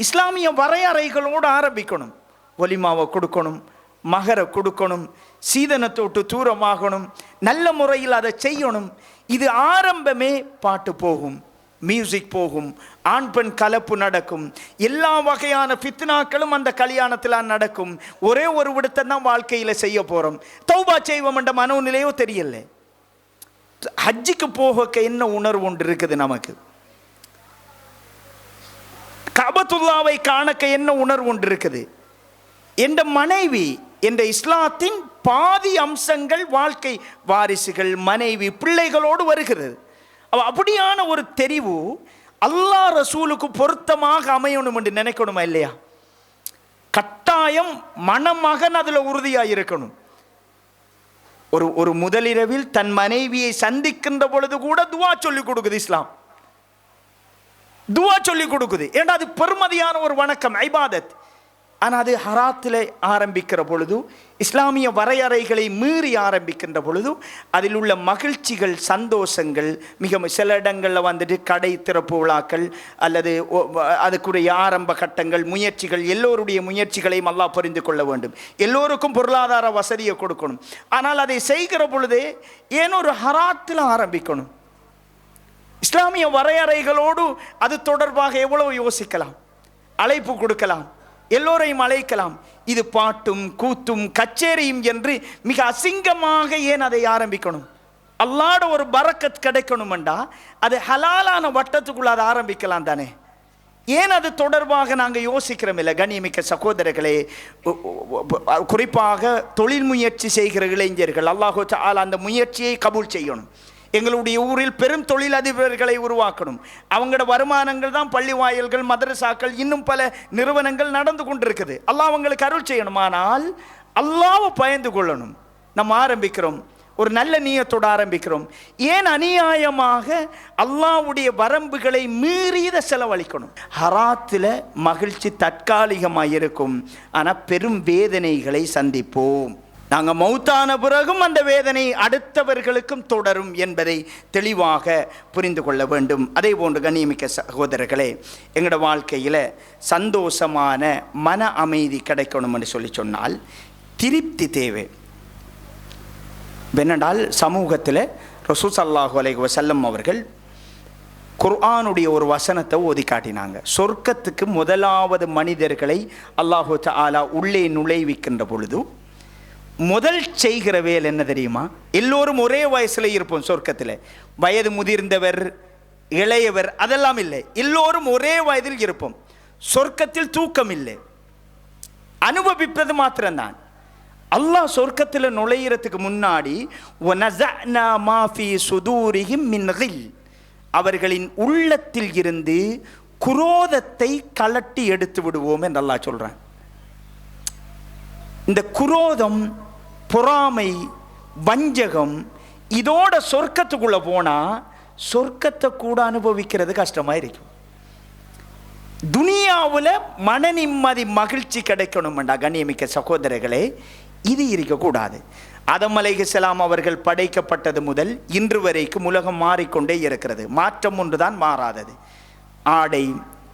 இஸ்லாமிய வரையறைகளோடு ஆரம்பிக்கணும். ஒலிமாவை கொடுக்கணும், மகரை கொடுக்கணும், சீதனத்தோட்டு தூரமாகணும், நல்ல முறையில் அதை செய்யணும். இது ஆரம்பமே. பாட்டு போகும், மியூசிக் போகும், ஆண் பெண் கலப்பு நடக்கும், எல்லா வகையான ஃபித்னாக்களும் அந்த கல்யாணத்தில் நடக்கும். ஒரே ஒரு விடத்தை தான் வாழ்க்கையில் செய்ய போகிறோம். தௌபா செய்வோம் என்ற மனோநிலையோ தெரியல. ஹஜ்ஜுக்கு போக என்ன உணர்வு ஒன்று இருக்குது நமக்கு? கஅபத்துல்லாவை காணக்க என்ன உணர்வு ஒன்று இருக்குது? என்ற மனைவி என்ற இஸ்லாத்தின் பாதி அம்சங்கள் வாழ்க்கை வாரிசுகள், மனைவி, பிள்ளைகளோடு வருகிறது. அப்படியான ஒரு தெரிவு அல்லாஹ் ரசூலுக்கு பொருத்தமாக அமையணும் என்று நினைக்கணுமா இல்லையா? கட்டாயம் மணமகன் அதில் உறுதியாக இருக்கணும். ஒரு முதலிரவில் தன் மனைவியை சந்திக்கின்ற பொழுது கூட துவா சொல்லி கொடுக்குது இஸ்லாம். துவா சொல்லி கொடுக்குது. ஏன்னா அது பெருமதியான ஒரு வணக்கம், இபாதத். ஆனால் அது ஹராத்தில் ஆரம்பிக்கிற பொழுது, இஸ்லாமிய வரையறைகளை மீறி ஆரம்பிக்கின்ற பொழுது அதில் உள்ள மகிழ்ச்சிகள், சந்தோஷங்கள் மிக சில இடங்களில் வந்துட்டு கடை திறப்பு விழாக்கள் அல்லது அதுக்குரிய ஆரம்ப கட்டங்கள், முயற்சிகள், எல்லோருடைய முயற்சிகளையும் அல்லாஹ் புரிந்து கொள்ள வேண்டும். எல்லோருக்கும் பொருளாதார வசதியை கொடுக்கணும். ஆனால் அதை செய்கிற பொழுதே ஏன் ஒரு ஹராத்தில் ஆரம்பிக்கணும்? இஸ்லாமிய வரையறைகளோடு அது தொடர்பாக எவ்வளவு யோசிக்கலாம், அழைப்பு கொடுக்கலாம், எல்லோரையும் அழைக்கலாம். இது பாட்டும் கூத்தும் கச்சேரியும் என்று மிக அசிங்கமாக ஏன் அதை ஆரம்பிக்கணும்? அல்லாஹ்வோட ஒரு பரக்கத் கிடைக்கணுமெண்டா அது ஹலாலான வட்டத்துக்குள்ள அதை ஆரம்பிக்கலாம் தானே. ஏன் அது தொடர்பாக நாங்கள் யோசிக்கிறோம் இல்லை? கண்ணியமிக்க சகோதரர்களே, குறிப்பாக தொழில் முயற்சி செய்கிற இளைஞர்கள் அல்லாஹ் தஆலா அந்த முயற்சியை கபூல் செய்யணும். எங்களுடைய ஊரில் பெரும் தொழிலதிபர்களை உருவாக்கணும். அவங்களோட வருமானங்கள் தான் பள்ளி வாயில்கள், மதரசாக்கள், இன்னும் பல நிறுவனங்கள் நடந்து கொண்டிருக்குது. அல்லாஹ் அவங்களுக்கு அருள் செய்யணும். ஆனால் அல்லாஹ்வை பயந்து கொள்ளணும். நம்ம ஆரம்பிக்கிறோம், ஒரு நல்ல நியத்தோடு ஆரம்பிக்கிறோம். ஏன் அநியாயமாக அல்லாஹ்வுடைய வரம்புகளை மீறியதை செலவழிக்கணும்? ஹராத்தில் மகிழ்ச்சி தற்காலிகமாக இருக்கும், ஆனால் பெரும் வேதனைகளை சந்திப்போம். நாங்கள் மௌத்தான பிறகும் அந்த வேதனை அடுத்தவர்களுக்கும் தொடரும் என்பதை தெளிவாக புரிந்து கொள்ள வேண்டும். அதே போன்று கண்ணியமிக்க சகோதரர்களே, எங்களோட வாழ்க்கையில் சந்தோஷமான மன அமைதி கிடைக்கணும் என்று சொன்னால் திருப்தி தேவை. வெனடால் சமூகத்தில் ரசூல் ஸல்லல்லாஹு அலைஹி வஸல்லம் அவர்கள் குர்ஆனுடைய ஒரு வசனத்தை ஓதி காட்டினாங்க. சொர்க்கத்துக்கு முதலாவது மனிதர்களை அல்லாஹு தஆலா உள்ளே நுழைவிக்கின்ற பொழுது முதல் செய்கிற வேலை என்ன தெரியுமா? எல்லோரும் ஒரே வயசுல இருப்போம் சொர்க்கத்தில். வயது முதிர்ந்தவர், இளையவர் அதெல்லாம் இல்லை, எல்லோரும் ஒரே வயதில் இருப்போம். சொர்க்கத்தில் தூக்கம் இல்லை, அனுபவிப்பது மாத்திரம்தான். அல்லாஹ் சொர்க்கத்தில் நுழையிறதுக்கு முன்னாடி வனஸஅனா மா ஃபீ சுதூரிஹிம் மின் கில், அவர்களின் உள்ளத்தில் இருந்து குரோதத்தை கலட்டி எடுத்து விடுவோம் என்று அல்லாஹ் சொல்றான். இந்த குரோதம், பொறாமை, வஞ்சகம் இதோட சொர்க்கத்துக்குள்ள போனா சொர்க்கத்தை கூட அனுபவிக்கிறது கஷ்டமா இருக்கும். துனியாவில் மன நிம்மதி, மகிழ்ச்சி கிடைக்கணும்டா கண்ணியமிக்க சகோதரர்களே, இது இருக்கக்கூடாது. ஆதம் அலைஹிஸ்ஸலாம் அவர்கள் படைக்கப்பட்டது முதல் இன்று வரைக்கும் உலகம் மாறிக்கொண்டே இருக்கிறது. மாற்றம் ஒன்றுதான் மாறாதது. ஆடை,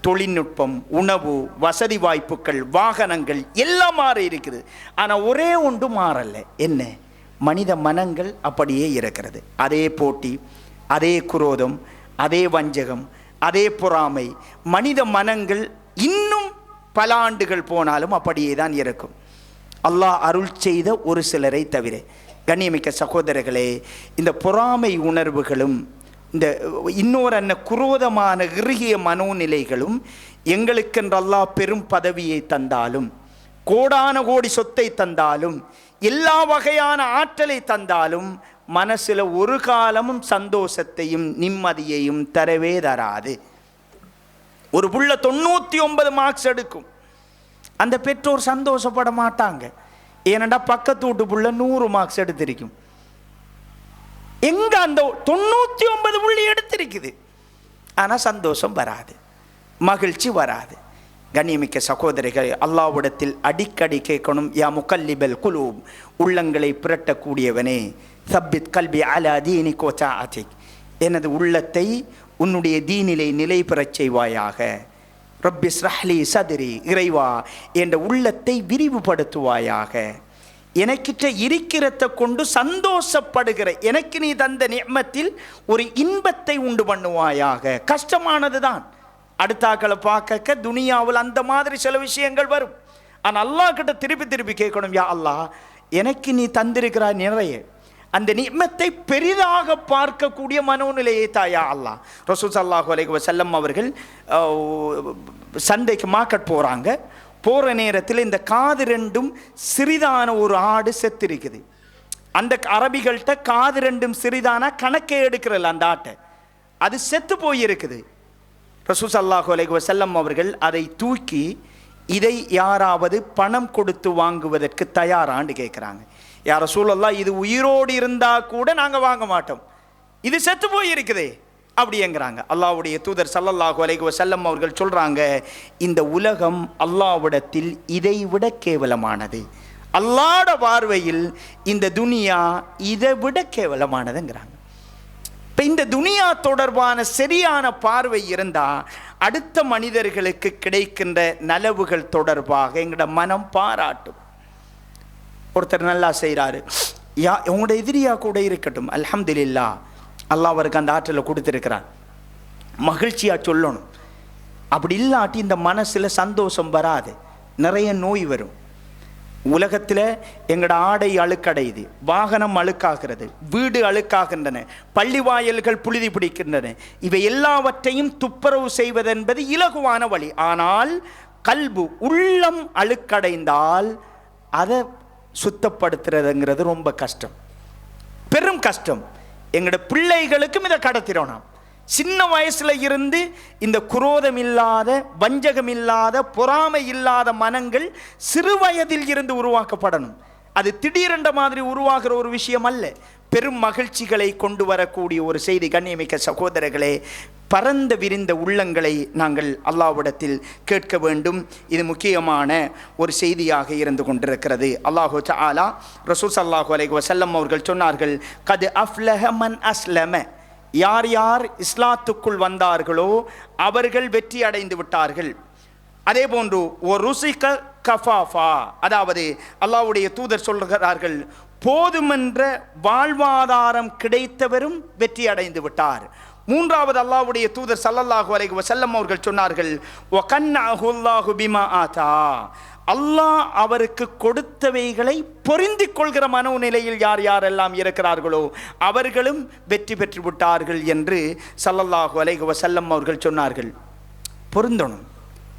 தொழில்நுட்பம், உணவு, வசதி வாய்ப்புகள், வாகனங்கள் எல்லாம் மாறி இருக்குது. ஆனால் ஒரே ஒன்று மாறல. என்ன? மனித மனங்கள் அப்படியே இருக்கிறது. அதே போட்டி, அதே குரோதம், அதே வஞ்சகம், அதே பொறாமை, மனித மனங்கள் இன்னும் பல ஆண்டுகள் போனாலும் அப்படியே தான் இருக்கும். அல்லாஹ் அருள் செய்த ஒரு சிலரை தவிர. கண்ணியமிக்க சகோதரர்களே, இந்த பொறாமை உணர்வுகளும் இந்த இன்னொரு குரோதமான இறுகிய மனோநிலைகளும் எங்களுக்கென்று அல்லாஹ் பெரும் பதவியை தந்தாலும், கோடான கோடி சொத்தை தந்தாலும், எல்லா வகையான ஆற்றலை தந்தாலும் மனசில் ஒரு காலமும் சந்தோஷத்தையும் நிம்மதியையும் தரவே தராது. ஒரு புள்ள 99 மார்க்ஸ் எடுக்கும், அந்த பெற்றோர் சந்தோஷப்பட மாட்டாங்க. ஏனண்டா பக்கத்து வீட்டு புள்ள 100 மார்க்ஸ் எடுத்திருக்கும். எங்க அந்த 99 புள்ளி எடுத்திருக்குது, ஆனால் சந்தோஷம் வராது, மகிழ்ச்சி வராது. கண்ணியமிக்க சகோதரிகள், அல்லாஹ்விடத்தில் அடிக்கடி கேட்கணும், யா முகல்லிபல் குலூப், உள்ளங்களை புரட்டக்கூடியவனே, சப்பித் கல்பி அலா தீனிக் வ தாஅத்திக், எனது உள்ளத்தை உன்னுடைய தீனிலே நிலை பெறச் செய்வாயாக. ரப்பி ஸ்ரஹ்லி சத்ரி, இறைவா என்ற உள்ளத்தை விரிவுபடுத்துவாயாக. எனக்கிட்ட இருக்கிறத கொண்டு சந்தோஷப்படுகிற எனக்கு நீ தந்த நிஅமத்தில் ஒரு இன்பத்தை உண்டு பண்ணுவாயாக. கஷ்டமானது தான், அடுத்தாக்களை பார்க்க துனியாவில் அந்த மாதிரி சில விஷயங்கள் வரும். ஆனால் அல்லாஹ் கிட்ட திருப்பி திருப்பி கேட்கணும், யா அல்லாஹ் எனக்கு நீ தந்திருக்கிறாய் நிறைய, அந்த நிஅமத்தை பெரிதாக பார்க்கக்கூடிய மனோநிலையை தாயா அல்லாஹ். ரசூல் ஸல்லல்லாஹு அலைஹி வஸல்லம் அவர்கள் சந்தைக்கு மார்க்கெட் போகிறாங்க. போகிற நேரத்தில் இந்த காது ரெண்டும் சிறிதான ஒரு ஆடு செத்திருக்குது. அந்த அரபிகள்கிட்ட காது ரெண்டும் சிறிதான கணக்கே எடுக்கிறல்ல அந்த ஆட்டை, அது செத்து போயிருக்குது. ரசூல் ஸல்லல்லாஹு அலைஹி வஸல்லம் அவர்கள் அதை தூக்கி, இதை யாராவது பணம் கொடுத்து வாங்குவதற்கு தயாரான்னு கேட்குறாங்க. யா ரசூலல்லாஹ், இது உயிரோடு இருந்தால் கூட நாங்கள் வாங்க மாட்டோம், இது செத்து போயிருக்குதே அப்படிங்கிறாங்க. அல்லாஹ்வுடைய தூதர் ஸல்லல்லாஹு அலைஹி வஸல்லம் அவர்கள் சொல்கிறாங்க, இந்த உலகம் அல்லாஹ்விடத்தில் இதை விட கேவலமானது, அல்லாஹ்வுடைய பார்வையில் இந்த துனியா இதை விட கேவலமானதுங்கிறாங்க. இப்போ இந்த துனியா தொடர்பான சரியான பார்வை இருந்தால் அடுத்த மனிதர்களுக்கு கிடைக்கின்ற நலவுகள் தொடர்பாக எங்களோட மனம் பாராட்டும். ஒருத்தர் நல்லா செய்கிறாரு, உங்களோட எதிரியா கூட இருக்கட்டும், அல்ஹம்துலில்லாஹ் அல்லாஹ் அவருக்கு அந்த ஆற்றலை கொடுத்துருக்கிறான், மகிழ்ச்சியாக சொல்லணும். அப்படி இல்லாட்டி இந்த மனசில் சந்தோஷம் வராது, நிறைய நோய் வரும். உலகத்தில் எங்களோட ஆடை அழுக்கடையுது, வாகனம் அழுக்காகிறது, வீடு அழுக்காகின்றன, பள்ளி வாயல்கள் புழுதி பிடிக்கின்றன. இவை எல்லாவற்றையும் துப்புரவு செய்வதென்பது இலகுவான வழி. ஆனால் கல்பு, உள்ளம் அழுக்கடைந்தால் அதை சுத்தப்படுத்துறதுங்கிறது ரொம்ப கஷ்டம், பெரும் கஷ்டம். எங்களோட பிள்ளைகளுக்கும் இதை கடத்திடும். நாம் சின்ன வயசுல இருந்து இந்த குரோதம் இல்லாத, வஞ்சகம் இல்லாத, பொறாமை இல்லாத மனங்கள் சிறு வயதில் இருந்து உருவாக்கப்படணும். அது திடீரென்ற மாதிரி உருவாகிற ஒரு விஷயம் அல்ல, பெரும் மகிழ்ச்சிகளை கொண்டு வரக்கூடிய ஒரு செய்தி. கண்ணியமிக்க சகோதரர்களே, பரந்த விரிந்த உள்ளங்களை நாங்கள் அல்லாஹ்விடத்தில் கேட்க வேண்டும். இது முக்கியமான ஒரு செய்தியாக இருந்து கொண்டிருக்கிறது. அல்லாஹு தஆலா ரசூல் ஸல்லல்லாஹு அலைஹி வஸல்லம் அவர்கள் சொன்னார்கள், கத் அஃப்லஹ மன் அஸ்லம, யார் யார் இஸ்லாத்துக்குள் வந்தார்களோ அவர்கள் வெற்றி அடைந்து விட்டார்கள். அதே போன்று ஒரு ருசிக கஃபாஃபா, அதாவது அல்லாஹ்வுடைய தூதர் சொல்கிறார்கள், போதுமென்ற வாழ்வாதாரம் கிடைத்தவரும் வெற்றி அடைந்து விட்டார். மூன்றாவது அல்லாஹ்வுடைய தூதர் ஸல்லல்லாஹு அலைஹி வஸல்லம் அவர்கள் சொன்னார்கள், வகன்னஹுல்லாஹு பிமா ஆதா, அல்லாஹ் அவருக்கு கொடுத்தவைகளை பொருந்திக் கொள்கிற மனோநிலையில் யார் யாரெல்லாம் இருக்கிறார்களோ அவர்களும் வெற்றி பெற்று விட்டார்கள் என்று ஸல்லல்லாஹு அலைஹி வஸல்லம் அவர்கள் சொன்னார்கள். பொருந்தணும்.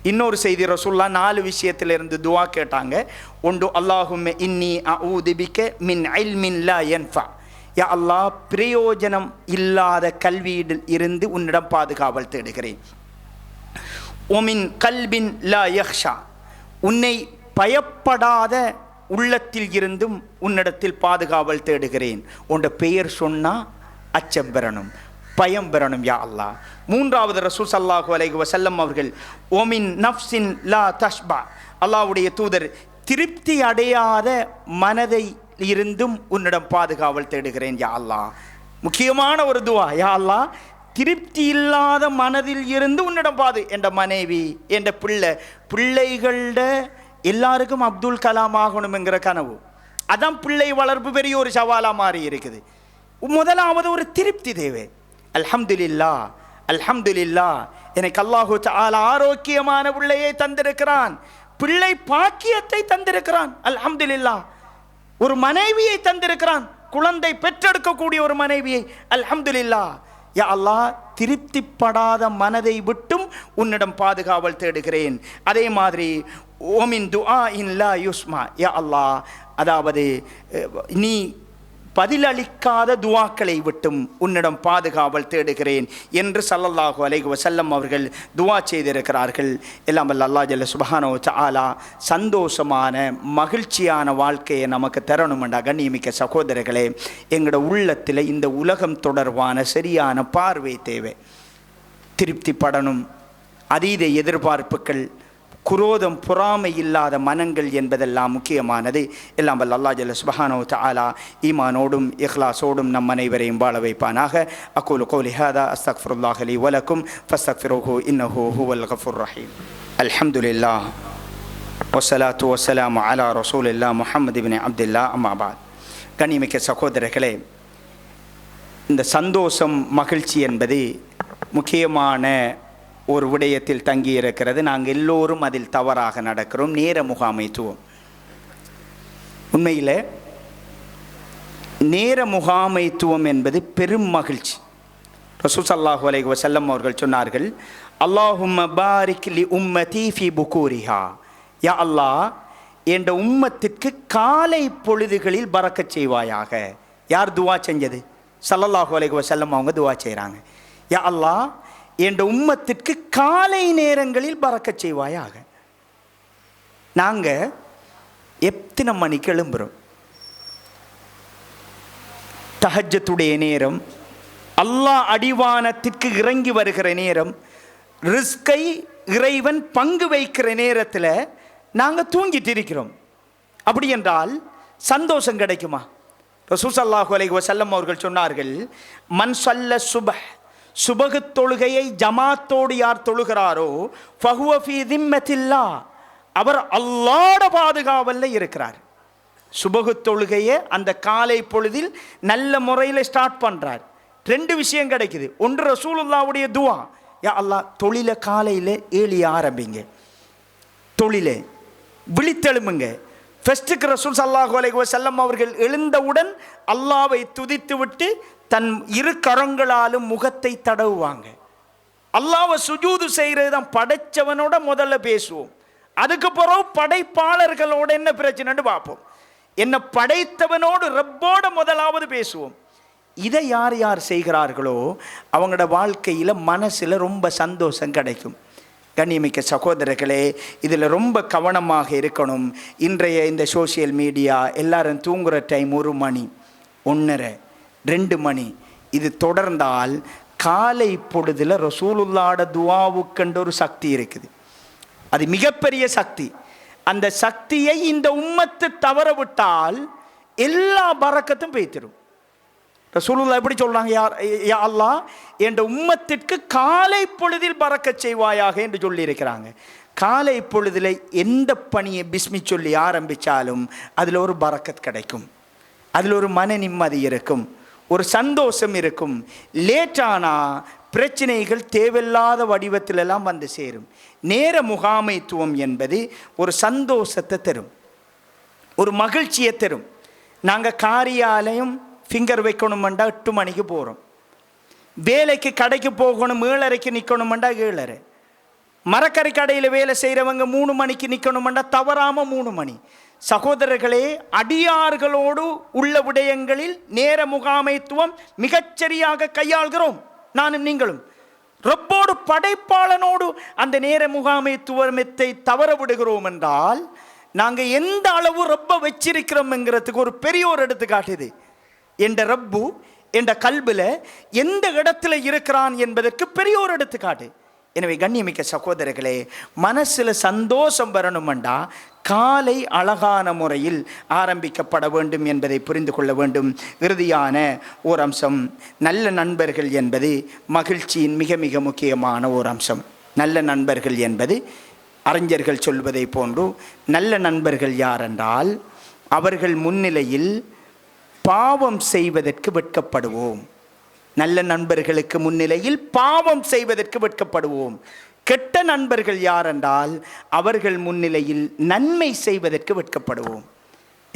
இன்னொரு செய்தி, ரசூலுல்லாஹ் 4 விஷயத்திலிருந்து துஆ கேட்டாங்க. ஒன்று, அல்லாஹும்ம இன்னி அஊது பிக மின் இல்மின் லா யன்ஃபா, யா அல்லாஹ் பிரயோஜனம் இல்லாத கல்வியில் இருந்து உன்னிடம் பாதுகாவல் தேடுகிறேன். ஒமின் கல்பின் லா யக்ஷா, உன்னை பயப்படாத உள்ளத்தில் இருந்தும் உன்னிடத்தில் பாதுகாவல் தேடுகிறேன். உன்ட பெயர் சொன்னால் அச்சம் பெறணும், பயம் பெறணும் யா அல்லாஹ். மூன்றாவது ரசூல் ஸல்லல்லாஹு அலைஹி வஸல்லம் அவர்கள், ஓமின் நஃப்ஸின் லா தஷ்பா, அல்லாஹ்வுடைய தூதர் திருப்தி அடையாத மனதை இருந்தும் உன்னிடம் பாதுகாவல் தேடுகிறேன் யா அல்லாஹ். முக்கியமான ஒரு துவா, யா அல்லாஹ் திருப்தி இல்லாத மனதில் இருந்து உன்னிடம் பாது. என்ற மனைவி, என்ற பிள்ளைகள எல்லாருக்கும் அப்துல் கலாம் ஆகணும் என்கிற கனவு, அதான் பிள்ளை வளர்ப்பு பெரிய ஒரு சவாலாக மாறி இருக்குது. முதலாவது ஒரு திருப்தி தேவை. அல்ஹம்துலில்லாஹ், அல்ஹம்துலில்லாஹ், எனக்கு அல்லாஹு தஆலா ஆரோக்கியமான பிள்ளையை தந்திருக்கிறான், பிள்ளை பாக்கியத்தை தந்திருக்கிறான், அல்ஹம்துலில்லாஹ். ஒரு மனைவியை தந்திருக்கிறான், குழந்தை பெற்றெடுக்கக்கூடிய ஒரு மனைவியை, அல்ஹம்துலில்லாஹ். யா அல்லாஹ், திருப்திப்படாத மனதை விட்டும் உன்னிடம் பாதுகாவல் தேடுகிறேன். அதே மாதிரி ஓமின் துஆ இன் லா யுஸ்மா, யா அல்லாஹ், அதாவது நீ பதிலளிக்காத துவாக்களை விட்டும் உன்னிடம் பாதுகாவல் தேடுகிறேன் என்று ஸல்லல்லாஹு அலைஹி வஸல்லம் அவர்கள் துவா செய்திருக்கிறார்கள். எல்லாம் வல்ல அல்லாஹ் ஜல்ல சுப்ஹானஹு வ தஆலா சந்தோஷமான மகிழ்ச்சியான வாழ்க்கையை நமக்கு தரணுமெண்டா கண்ணியமிக்க சகோதரர்களே, எங்களோட உள்ளத்தில் இந்த உலகம் தொடர்பான சரியான பார்வை தேவை. திருப்தி படணும், அதீத எதிர்பார்ப்புகள், குரோதம், பொறாமை இல்லாத மனங்கள் என்பதெல்லாம் முக்கியமானது. எல்லாம் வல்ல அல்லாஹ் ஜல்ல சுப்ஹானஹு வ தஆலா ஈமானோடும் இஹ்லாஸோடும் நம் அனைவரையும் வாழ வைப்பானாக. அகூலு கௌலி ஹாதா அஸ்தக்ஃபிருல்லாஹ லி வ லக்கும் ஃபஸ்தக்ஃபிருஹு இன்னஹு ஹுவல் கஃபூர் ரஹீம். அல்ஹம்துலில்லாஹ் வஸ்ஸலாத்து வஸ்ஸலாமு அலா ரசூலில்லாஹ் முஹம்மது இப்னு அப்துல்லாஹ். அம்மா பாத். கண்ணியமிக்க சகோதரர்களே, இந்த சந்தோஷம், மகிழ்ச்சி என்பது முக்கியமான ஒரு விடயத்தில் தங்கி இருக்கிறது. நாங்கள் எல்லோரும் அதில் தவறாக நடக்கிறோம். நேர முகாமைத்துவம். உண்மையில் நேர முகாமைத்துவம் என்பது பெரும் மகிழ்ச்சி. ரசூல் ஸல்லல்லாஹு அலைஹி வஸல்லம் அவர்கள் சொன்னார்கள், அல்லாஹும்ம பாரிக் லி உம்மதி ஃபி புகூரிஹா. யா அல்லாஹ், என்ற உம்மத்திற்கு காலை பொழுதுகளில் பரக்கத் செய்வாயாக. யார் துவா செஞ்சது? ஸல்லல்லாஹு அலைஹி வஸல்லம் அவங்க துவா செய்கிறாங்க. யா அல்லாஹ், என்ற உம்மத்திற்கு காலை நேரங்களில் பரக்கச் செய்வாயாக. நாங்கள் எத்தனை மணிக்கு எழும்புகிறோம்? தஹஜ்ஜத்துடைய நேரம், அல்லாஹ் அடிவானத்திற்கு இறங்கி வருகிற நேரம், ரிஸ்கை இறைவன் பங்கு வைக்கிற நேரத்தில் நாங்கள் தூங்கிட்டு இருக்கிறோம். அப்படி என்றால் சந்தோஷம் கிடைக்குமா? ரசூல் ஸல்லல்லாஹு அலைஹி வஸல்லம் அவர்கள் சொன்னார்கள், மன் ஸல்ல சுபஹ், சுபகு தொழுகையை ஜமாத்தோடு யார் தொழுகிறாரோ ஃபஹுவ ஃபீ திம்மத்தில்லாஹ், அவர் அல்லாஹ்வுடைய பாதுகாவல்ல இருக்கிறார். சுபகு தொழுகையை அந்த காலை பொழுதில் நல்ல முறையில் ஸ்டார்ட் பண்ணுறார். ரெண்டு விஷயம் கிடைக்குது. ஒன்று ரசூலுல்லாஹ்வுடைய துவா, யா அல்லாஹ் தொழிலை காலையில் ஏழி ஆரம்பிங்க, தொழிலை விழித்தெழும்புங்க. ஃபர்ஸ்ட்டுக்கு ரசூல் ஸல்லல்லாஹு அலைஹி வஸல்லம் அவர்கள் எழுந்தவுடன் அல்லாஹ்வை துதித்து விட்டு தன் இரு கரங்களாலும் முகத்தை தடவுவாங்க. அல்லாஹ்வை சுஜூது செய்கிறது தான். படைச்சவனோட முதல்ல பேசுவோம், அதுக்கு பிறகு படைப்பாளர்களோட என்ன பிரச்சனைன்னு பார்ப்போம். என்ன படைத்தவனோடு ரப்போட முதலாவது பேசுவோம். இதை யார் யார் செய்கிறார்களோ அவங்களோட வாழ்க்கையில் மனசில் ரொம்ப சந்தோஷம் கிடைக்கும். கண்ணியமிக்க சகோதரர்களே, இதில் ரொம்ப கவனமாக இருக்கணும். இன்றைய இந்த சோசியல் மீடியா, எல்லாரும் தூங்குகிற டைம் 1 மணி, 1:30, 2 மணி, இது தொடர்ந்தால் காலை பொழுதில் ரசூலுல்லாஹ்வுடைய துஆவுக்கென்ற ஒரு சக்தி இருக்குது. அது மிகப்பெரிய சக்தி. அந்த சக்தியை இந்த உம்மத்து தவற விட்டால் எல்லா பரக்கத்தும் பெய்திரும். ரசூலுல்லாஹ் எப்படி சொல்றாங்க? யா அல்லாஹ், என்ற உம்மத்திற்கு காலை பொழுதில் பரக்கச் செய்வாயாக என்று சொல்லி இருக்கிறாங்க. காலை பொழுதில் எந்த பணியை பிஸ்மி சொல்லி ஆரம்பித்தாலும் அதில் ஒரு பரக்கத் கிடைக்கும், அதில் ஒரு மன நிம்மதி இருக்கும், ஒரு சந்தோஷம் இருக்கும். லேட்டானா பிரச்சனைகள் தேவையில்லாத வடிவத்திலெல்லாம் வந்து சேரும். நேர முகாமைத்துவம் என்பது ஒரு சந்தோஷத்தை தரும், ஒரு மகிழ்ச்சியை தரும். நாங்கள் காரியாலயம் ஃபிங்கர் வைக்கணுமெண்டா 8 மணிக்கு போகிறோம். வேலைக்கு கடைக்கு போகணும் 7:30க்கு நிற்கணுமெண்டா 7:30. மரக்கறி கடையில் வேலை செய்கிறவங்க 3 மணிக்கு நிற்கணுமெண்டா தவறாமல் 3 மணி. சகோதரர்களே, அடியார்களோடு உள்ள விடயங்களில் நேர முகாமைத்துவம் மிகச்சரியாக கையாள்கிறோம் நானும் நீங்களும். ரப்போடு படைப்பாளனோடு அந்த நேர முகாமைத்துவத்தை தவற விடுகிறோம் என்றால் நாங்கள் எந்த அளவு ரப்ப வச்சிருக்கிறோம் என்கிறதுக்கு ஒரு பெரிய ஒரு எடுத்துக்காட்டுது. என்ற ரப்பு என்ற கல்பில் எந்த இடத்துல இருக்கிறான் என்பதற்கு பெரிய ஒரு எடுத்துக்காட்டு. எனவே கண்ணியமிக்க சகோதரர்களே, மனசில் சந்தோஷம் வரணுமெண்டா காலை அழகான முறையில் ஆரம்பிக்கப்பட வேண்டும் என்பதை புரிந்து கொள்ள வேண்டும். இறுதியான ஓர் அம்சம், நல்ல நண்பர்கள் என்பது மகிழ்ச்சியின் மிக மிக முக்கியமான ஓர் அம்சம். நல்ல நண்பர்கள் என்பது அறிஞர்கள் சொல்வதை போன்று, நல்ல நண்பர்கள் யாரென்றால் அவர்கள் முன்னிலையில் பாவம் செய்வதற்கு வெட்கப்படுவோம். நல்ல நண்பர்களுக்கு முன்னிலையில் பாவம் செய்வதற்கு வெட்கப்படுவோம். கெட்ட நண்பர்கள் யார் என்றால் அவர்கள் முன்னிலையில் நன்மை செய்வதற்கு வெட்கப்படுவோம்.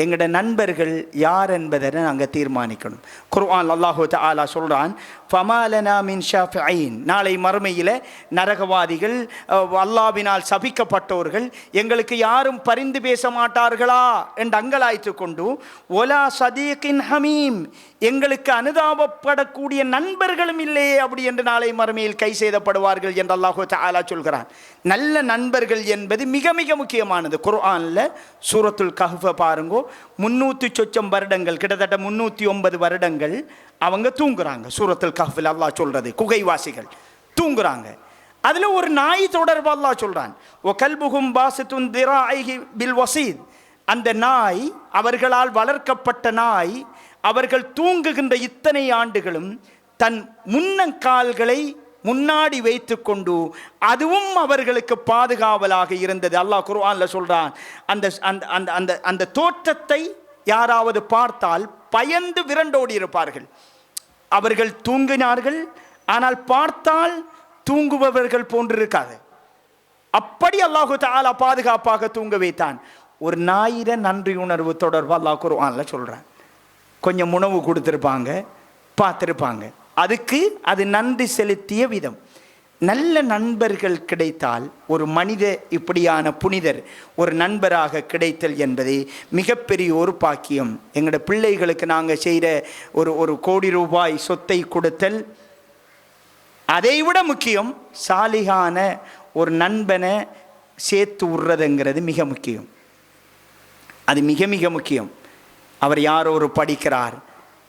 எங்களோட நண்பர்கள் யார் என்பதை நாங்கள் தீர்மானிக்கணும். குர்ஆன் அல்லாஹு தஆலா சொல்கிறான், ஃபமாலனா மின் ஷாஃபிஈன், நாளை மறுமையில் நரகவாதிகள், அல்லாஹ்வினால் சபிக்கப்பட்டவர்கள், எங்களுக்கு யாரும் பரிந்து பேச மாட்டார்களா என்று அங்கலாய்த்து கொண்டு, ஒலா சதீகின் ஹமீம், எங்களுக்கு அனுதாபப்படக்கூடிய நண்பர்களும் இல்லையே அப்படி என்று நாளை மறுமையில் கை செய்தப்படுவார்கள் என்று அல்லாஹு தஆலா சொல்கிறான். நல்ல நண்பர்கள் என்பது மிக மிக முக்கியமானது. குர்ஆனில் சூரத்துல் கஹ்ஃப பாருங்கோ, 300 சொச்சம் வருடங்கள், கிட்டத்தட்ட 309 வருடங்கள் அவங்க தூங்குறாங்க. சூரத்துல் கஹ்ஃபில் அல்லாஹ் சொல்றது, குகைவாசிகள் தூங்குறாங்க. அதுல ஒரு நாய் தொடர்பு அல்லாஹ் சொல்றான், ஒ கல்புஹும் பாசித்துன் திராஇஹி பில் வஸீத், அந்த நாய், அவர்களால் வளர்க்கப்பட்ட நாய், அவர்கள் தூங்குகின்ற இத்தனை ஆண்டுகளும் தன் முன்னங்கால்களை முன்னாடி வைத்து கொண்டு அதுவும் அவர்களுக்கு பாதுகாவலாக இருந்தது. அல்லாஹ் குர்ஆன்ல சொல்றான், அந்த அந்த அந்த அந்த தோற்றத்தை யாராவது பார்த்தால் பயந்து விரண்டோடி இருப்பார்கள். அவர்கள் தூங்கினார்கள், ஆனால் பார்த்தால் தூங்குபவர்கள் போன்றிருக்காது. அப்படி அல்லாஹு தஆலா பாதுகாப்பாக தூங்க வைத்தான். ஒரு ஞாயிற நன்றி உணர்வு தொடர்பு அல்லாஹ் குர்ஆன்ல சொல்றான். கொஞ்சம் உணவு கொடுத்துருப்பாங்க, பார்த்துருப்பாங்க, அதுக்கு அது நன்றி செலுத்திய விதம். நல்ல நண்பர்கள் கிடைத்தால், ஒரு மனித இப்படியான புனிதர் ஒரு நண்பராக கிடைத்தல் என்பது மிகப்பெரிய ஒரு பாக்கியம். எங்களோட பிள்ளைகளுக்கு நாங்கள் செய்கிற ஒரு கோடி ரூபாய் சொத்தை கொடுத்தல், அதைவிட முக்கியம் சாலிகான ஒரு நண்பனை சேர்த்து விடுறதுங்கிறது மிக முக்கியம். அது மிக மிக முக்கியம். அவர் யாரோ ஒரு படிக்கிறார்,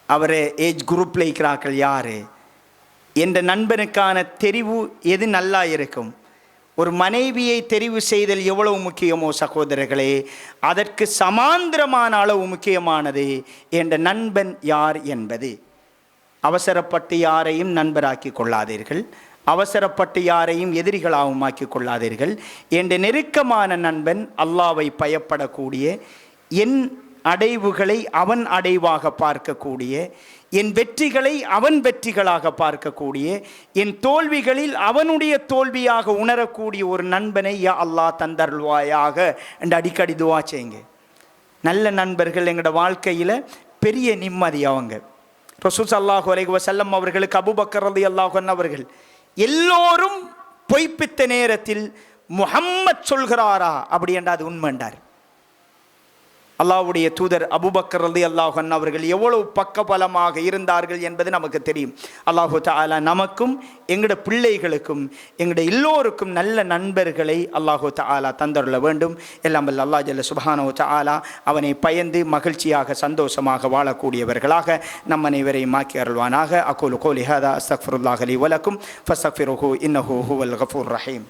அவரை ஏஜ் குரூப்பில் இருக்கிறார்கள் யார் என்ற நண்பனுக்கான தெரிவு எது நல்லா இருக்கும். ஒரு மனைவியை தெரிவு செய்தல் எவ்வளவு முக்கியமோ சகோதரர்களே, அதற்கு சமாந்திரமான அளவு முக்கியமானது என்ற நண்பன் யார் என்பது. அவசரப்பட்டு யாரையும் நண்பராக்கி கொள்ளாதீர்கள், அவசரப்பட்டு யாரையும் எதிரிகளாகவும் ஆக்கி கொள்ளாதீர்கள். என்ற நெருக்கமான நண்பன் அல்லாஹ்வை பயப்படக்கூடிய, என் அடைவுகளை அவன் அடைவாக பார்க்கக்கூடிய, என் வெற்றிகளை அவன் வெற்றிகளாக பார்க்கக்கூடிய, என் தோல்விகளில் அவனுடைய தோல்வியாக உணரக்கூடிய ஒரு நண்பனை யா அல்லாஹ் தந்தருள்வாயாக என்று அடிக்கடி துவா செய்யுங்க. நல்ல நண்பர்கள் எங்களோட வாழ்க்கையில் பெரிய நிம்மதி. அவங்க ரசூல் ஸல்லல்லாஹு அலைஹி வஸல்லம் அவர்களுக்கு அபூபக்கர் ரலியல்லாஹு அன்ஹு அவர்கள் எல்லோரும் பொய்ப்பித்த நேரத்தில் முஹம்மத் சொல்கிறாரா அப்படி என்றால் அது உண்மைண்டார். அல்லாஹ்வுடைய தூதர் அபூபக்கர் ரலியல்லாஹு அன்ஹு அவர்கள் எவ்வளவு பக்கபலமாக இருந்தார்கள் என்பது நமக்கு தெரியும். அல்லாஹு தஆலா நமக்கும் எங்களுடைய பிள்ளைகளுக்கும் எங்களுடைய எல்லோருக்கும் நல்ல நண்பர்களை அல்லாஹு தஆலா தந்தருள வேண்டும். எல்லாம் வல்ல அல்லாஹ் ஜல்ல சுப்ஹானஹு வ தஆலா அவனை பயந்து மகிழ்ச்சியாக சந்தோஷமாக வாழக்கூடியவர்களாக நம் அனைவரையும் ஆக்கி அருள்வானாக. அகூலு கௌலி ஹாதா அஸ்தக்ஃபிருல்லாஹ லி வ லக்கும் ஃபஸ்தக்ஃபிருஹு இன்னஹு ஹுவல் கஃபூர் ரஹீம்.